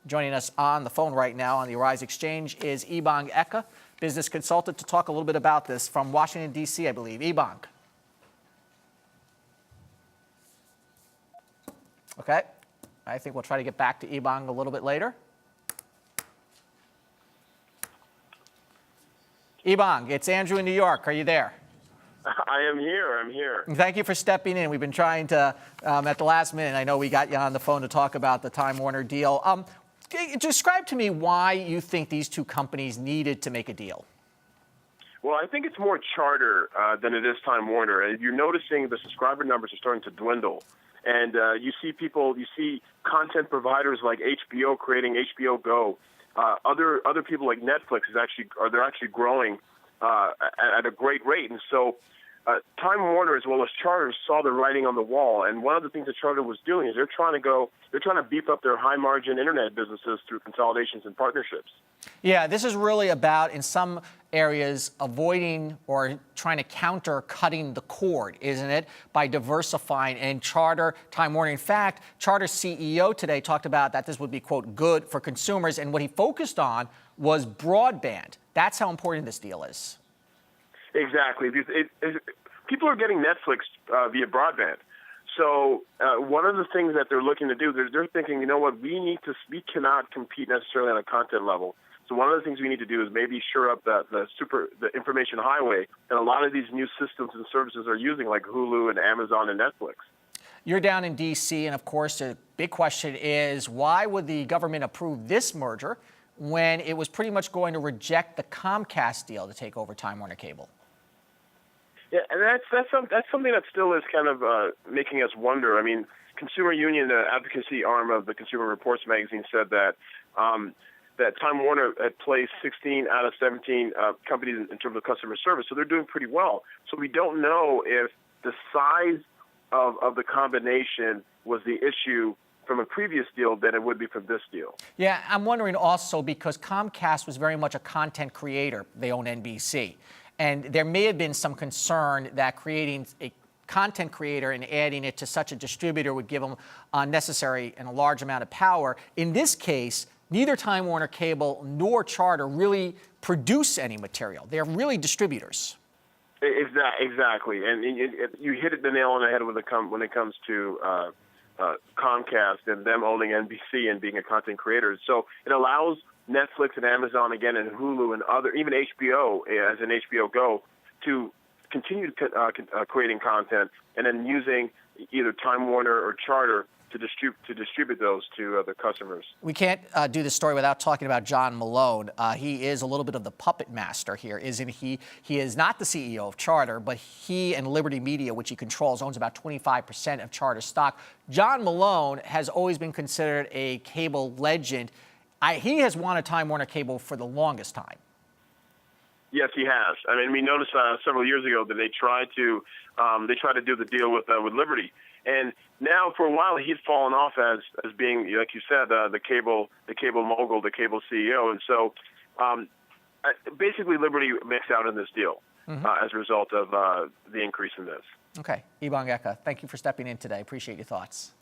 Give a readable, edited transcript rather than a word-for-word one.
Joining us on the phone right now on the Arise Exchange is Ebong Eka, business consultant, to talk a little bit about this from Washington, D.C., I believe. Ebong. Okay. I think we'll try to get back to Ebong a little bit later. Ebong, it's Andrew in New York. Are you there? I am here. I'm here. Thank you for stepping in. We've been trying to, at the last minute, I know we got you on the phone to talk about the Time Warner deal. Describe to me why you think these two companies needed to make a deal. Well, I think it's more Charter than it is Time Warner. You're noticing the subscriber numbers are starting to dwindle. And you see content providers like HBO creating HBO Go. Other people like Netflix they're actually growing at a great rate. And so Time Warner as well as Charter saw the writing on the wall. And one of the things that Charter was doing is they're trying to beef up their high margin internet businesses through consolidations and partnerships. Yeah, this is really about, in some areas, avoiding or trying to counter cutting the cord, isn't it, by diversifying. And Charter, Time Warner, in fact, Charter's CEO today talked about that this would be, quote, good for consumers. And what he focused on was broadband. That's how important this deal is. Exactly. People are getting Netflix via broadband. So one of the things that they're looking to do, they're thinking, you know what, we cannot compete necessarily on a content level. So one of the things we need to do is maybe shore up the information highway that a lot of these new systems and services are using, like Hulu and Amazon and Netflix. You're down in D.C., and of course, the big question is, why would the government approve this merger when it was pretty much going to reject the Comcast deal to take over Time Warner Cable? Yeah, and that's something that still is kind of making us wonder. I mean, Consumer Union, the advocacy arm of the Consumer Reports magazine, said that that Time Warner had placed 16 out of 17 companies in terms of customer service, so they're doing pretty well. So we don't know if the size of the combination was the issue from a previous deal than it would be from this deal. Yeah, I'm wondering also because Comcast was very much a content creator. They own NBC. And there may have been some concern that creating a content creator and adding it to such a distributor would give them unnecessary and a large amount of power. In this case, neither Time Warner Cable nor Charter really produce any material. They're really distributors. Exactly. And you hit the nail on the head when it comes to Comcast and them owning NBC and being a content creator. So it allows Netflix and Amazon again and Hulu and even HBO as an HBO Go to continue creating content and then using either Time Warner or Charter to distribute those to the customers. We can't do this story without talking about John Malone. He is a little bit of the puppet master here, isn't he? He is not the CEO of Charter, but he and Liberty Media, which he controls, owns about 25% of Charter stock. John Malone has always been considered a cable legend. He has wanted Time Warner Cable for the longest time. Yes, he has. I mean, we noticed several years ago that they tried to do the deal with Liberty, and now for a while he's fallen off as being, like you said, the cable mogul, the cable CEO, and so basically Liberty mixed out in this deal as a result of the increase in this. Okay, Ebong Eka, thank you for stepping in today. Appreciate your thoughts.